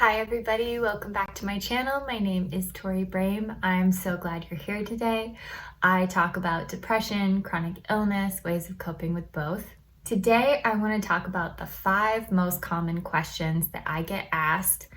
Hi everybody, welcome back to my channel. My name is Tori Brame. I'm so glad you're here today. I talk about depression, chronic illness, ways of coping with both. Today I want to talk about the 5 most common questions that I get asked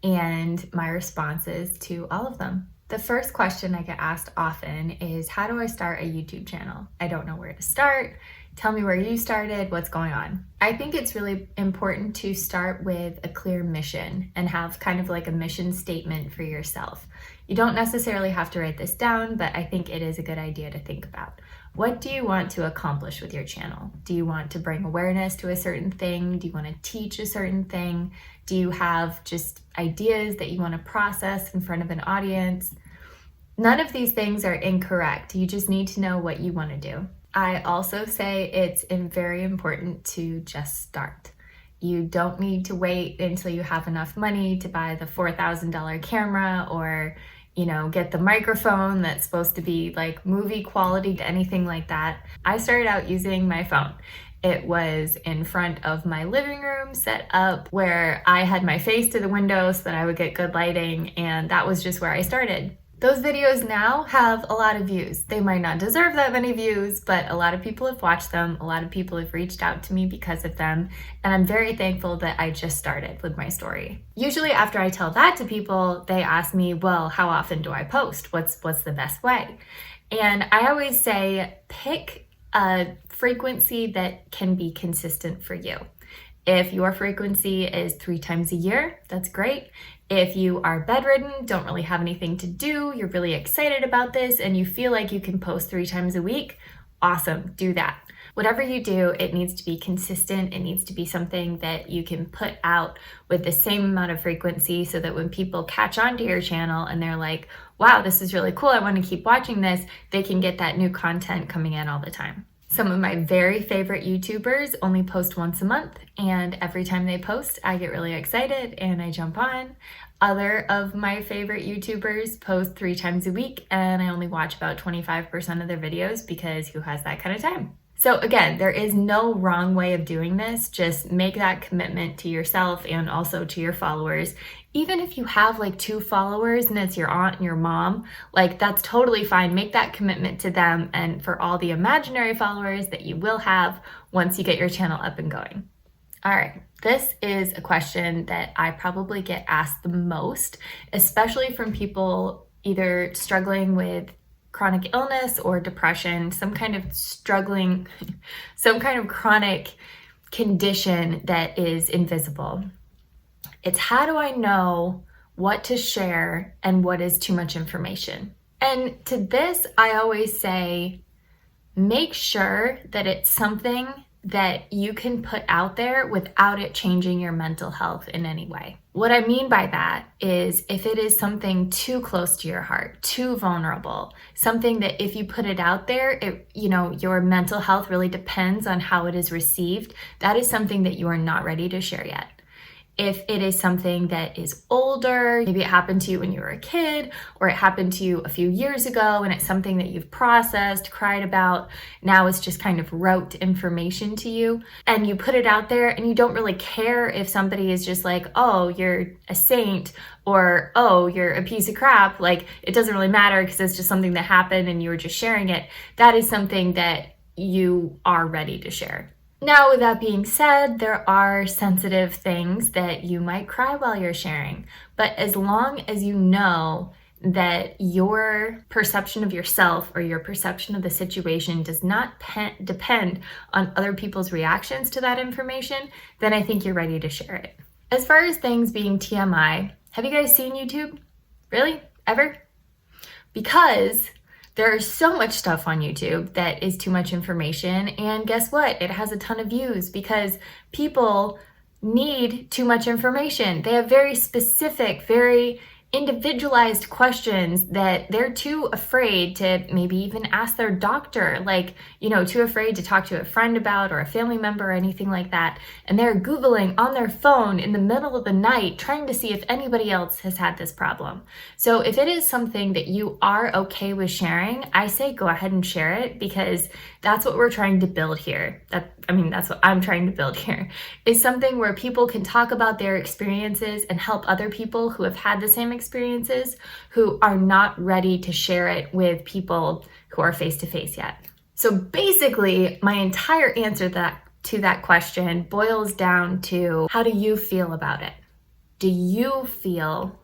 and my responses to all of them. The first question I get asked often is, how do I start a YouTube channel? I don't know where to start. Tell me where you started, what's going on? I think it's really important to start with a clear mission and have kind of like a mission statement for yourself. You don't necessarily have to write this down, but I think it is a good idea to think about. What do you want to accomplish with your channel? Do you want to bring awareness to a certain thing? Do you want to teach a certain thing? Do you have just ideas that you want to process in front of an audience? None of these things are incorrect. You just need to know what you want to do. I also say it's very important to just start. You don't need to wait until you have enough money to buy the $4,000 camera or, get the microphone that's supposed to be like movie quality, anything like that. I started out using my phone. It was in front of my living room set up where I had my face to the window so that I would get good lighting, and that was just where I started. Those videos now have a lot of views. They might not deserve that many views, but a lot of people have watched them. A lot of people have reached out to me because of them. And I'm very thankful that I just started with my story. Usually after I tell that to people, they ask me, well, how often do I post? What's the best way? And I always say, pick a frequency that can be consistent for you. If your frequency is 3 times a year, that's great. If you are bedridden, don't really have anything to do, you're really excited about this, and you feel like you can post 3 times a week, awesome, do that. Whatever you do, it needs to be consistent. It needs to be something that you can put out with the same amount of frequency so that when people catch on to your channel and they're like, wow, this is really cool, I want to keep watching this, they can get that new content coming in all the time. Some of my very favorite YouTubers only post once a month, and every time they post, I get really excited and I jump on. Other of my favorite YouTubers post 3 times a week, and I only watch about 25% of their videos because who has that kind of time? So again, there is no wrong way of doing this. Just make that commitment to yourself and also to your followers. Even if you have like 2 followers and it's your aunt and your mom, like that's totally fine. Make that commitment to them and for all the imaginary followers that you will have once you get your channel up and going. All right, this is a question that I probably get asked the most, especially from people either struggling with chronic illness or depression, some kind of chronic condition that is invisible. It's, how do I know what to share and what is too much information? And to this, I always say, make sure that it's something that you can put out there without it changing your mental health in any way. What I mean by that is if it is something too close to your heart, too vulnerable, something that if you put it out there, your mental health really depends on how it is received, that is something that you are not ready to share yet. If it is something that is older, maybe it happened to you when you were a kid, or it happened to you a few years ago and it's something that you've processed, cried about, now it's just kind of rote information to you, and you put it out there and you don't really care if somebody is just like, oh, you're a saint, or oh, you're a piece of crap, like it doesn't really matter because it's just something that happened and you were just sharing it, that is something that you are ready to share. Now, with that being said, there are sensitive things that you might cry while you're sharing, but as long as you know that your perception of yourself or your perception of the situation does not depend on other people's reactions to that information, then I think you're ready to share it. As far as things being TMI, have you guys seen YouTube? Really? Ever? Because there's so much stuff on YouTube that is too much information, and guess what? It has a ton of views because people need too much information. They have very specific, very individualized questions that they're too afraid to maybe even ask their doctor, like, too afraid to talk to a friend about or a family member or anything like that. And they're Googling on their phone in the middle of the night, trying to see if anybody else has had this problem. So if it is something that you are okay with sharing, I say go ahead and share it, because that's what we're trying to build here. That's what I'm trying to build here, is something where people can talk about their experiences and help other people who have had the same experiences, who are not ready to share it with people who are face to face yet. So basically, my entire answer to that question boils down to, how do you feel about it? Do you feel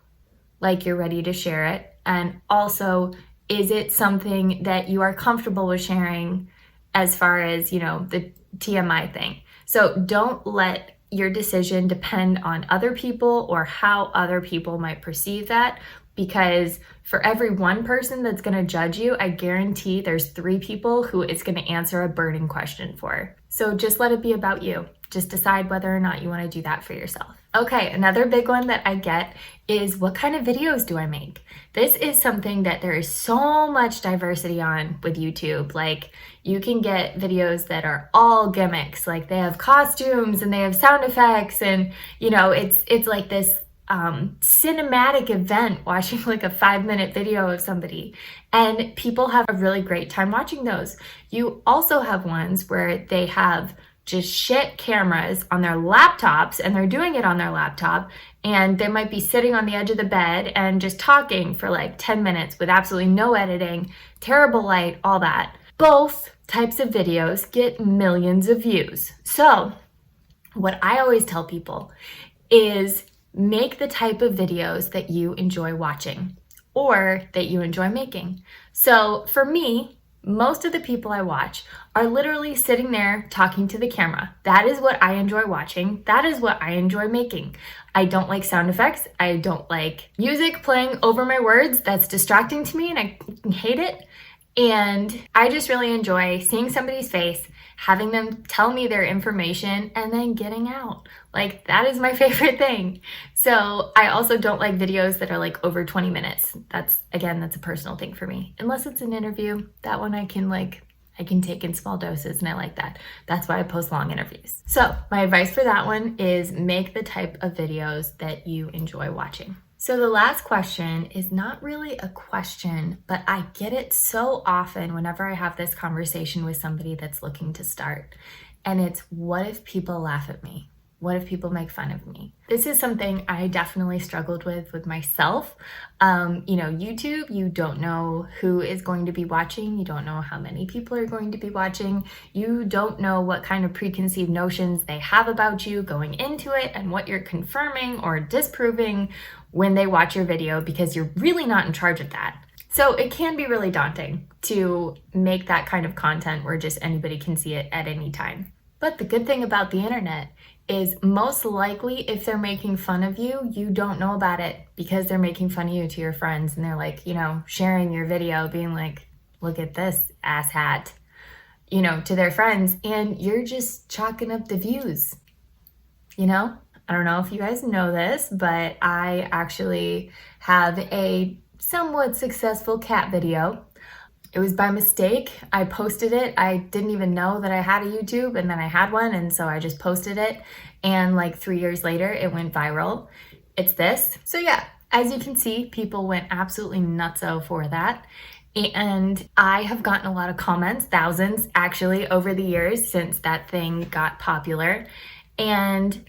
like you're ready to share it? And also, is it something that you are comfortable with sharing as far as, the TMI thing? So don't let your decision depend on other people or how other people might perceive that, because for every one person that's going to judge you, I guarantee there's 3 people who it's going to answer a burning question for. So just let it be about you. Just decide whether or not you want to do that for yourself. Okay, another big one that I get is, what kind of videos do I make? This is something that there is so much diversity on with YouTube. Like, you can get videos that are all gimmicks, like they have costumes and they have sound effects, and it's like this cinematic event, watching like a 5-minute video of somebody, and people have a really great time watching those. You also have ones where they have just shit cameras on their laptops, and they're doing it on their laptop, and they might be sitting on the edge of the bed and just talking for like 10 minutes with absolutely no editing, terrible light, all that. Both types of videos get millions of views. So what I always tell people is, make the type of videos that you enjoy watching or that you enjoy making. So for me, most of the people I watch are literally sitting there talking to the camera. That is what I enjoy watching. That is what I enjoy making. I don't like sound effects. I don't like music playing over my words. That's distracting to me and I hate it. And I just really enjoy seeing somebody's face, having them tell me their information, and then getting out. Like, that is my favorite thing. So I also don't like videos that are like over 20 minutes. That's a personal thing for me. Unless it's an interview, that one I can take in small doses, and I like that. That's why I post long interviews. So my advice for that one is, make the type of videos that you enjoy watching. So the last question is not really a question, but I get it so often whenever I have this conversation with somebody that's looking to start. And it's, what if people laugh at me? What if people make fun of me? This is something I definitely struggled with myself. YouTube, you don't know who is going to be watching. You don't know how many people are going to be watching. You don't know what kind of preconceived notions they have about you going into it, and what you're confirming or disproving when they watch your video, because you're really not in charge of that. So it can be really daunting to make that kind of content where just anybody can see it at any time. But the good thing about the internet is, most likely if they're making fun of you, you don't know about it, because they're making fun of you to your friends, and they're like, sharing your video, being like, look at this asshat, to their friends, and you're just chalking up the views. I don't know if you guys know this, but I actually have a somewhat successful cat video. It was by mistake. I posted it. I didn't even know that I had a YouTube, and then I had one, and so I just posted it. And like 3 years later, it went viral. It's this. So yeah, as you can see, people went absolutely nutso for that. And I have gotten a lot of comments, thousands actually, over the years since that thing got popular. And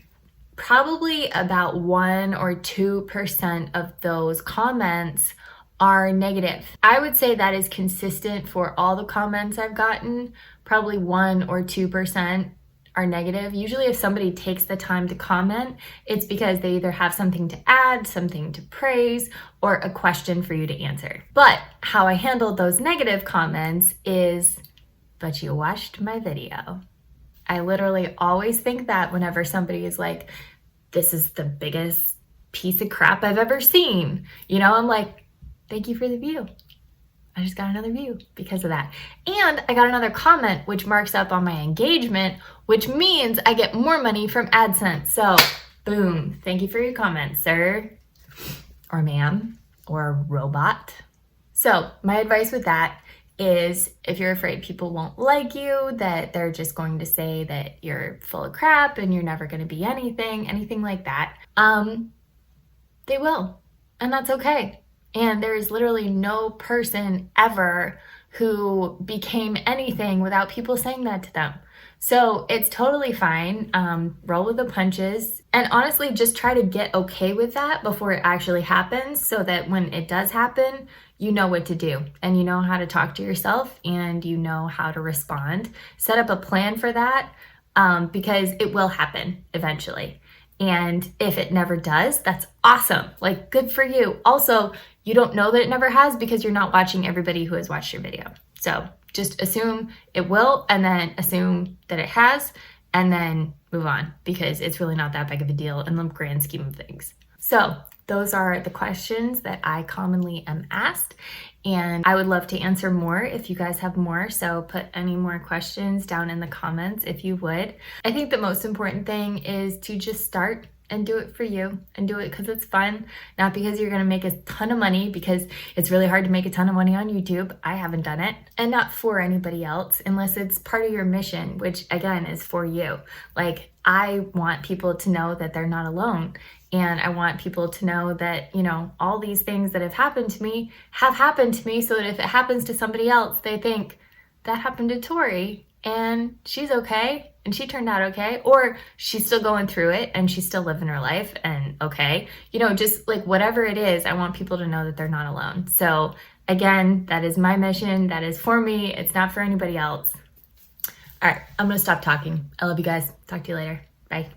probably about 1 or 2% of those comments are negative. I would say that is consistent for all the comments I've gotten. Probably 1 or 2% are negative. Usually if somebody takes the time to comment, it's because they either have something to add, something to praise, or a question for you to answer. But how I handled those negative comments is, but you watched my video. I literally always think that whenever somebody is like, this is the biggest piece of crap I've ever seen. I'm like, thank you for the view. I just got another view because of that. And I got another comment, which marks up on my engagement, which means I get more money from AdSense. So boom, thank you for your comment, sir or ma'am or robot. So my advice with that is if you're afraid people won't like you, that they're just going to say that you're full of crap and you're never going to be anything like that, they will, and that's okay. And there's literally no person ever who became anything without people saying that to them. So it's totally fine. Roll with the punches, and honestly, just try to get okay with that before it actually happens, so that when it does happen, you know what to do and you know how to talk to yourself and you know how to respond. Set up a plan for that, because it will happen eventually. And if it never does, that's awesome. Like, good for you. Also, you don't know that it never has because you're not watching everybody who has watched your video. So just assume it will, and then assume that it has, and then move on, because it's really not that big of a deal in the grand scheme of things. So those are the questions that I commonly am asked, and I would love to answer more if you guys have more. So put any more questions down in the comments if you would. I think the most important thing is to just start and do it for you, and do it because it's fun, not because you're gonna make a ton of money, because it's really hard to make a ton of money on YouTube. I haven't done it. And not for anybody else, unless it's part of your mission, which again is for you. Like, I want people to know that they're not alone. And I want people to know that, you know, all these things that have happened to me have happened to me, so that if it happens to somebody else, they think, that happened to Tori and she's okay and she turned out okay, or she's still going through it and she's still living her life and okay. You know, just like whatever it is, I want people to know that they're not alone. So again, that is my mission. That is for me. It's not for anybody else. All right, I'm gonna stop talking. I love you guys. Talk to you later. Bye.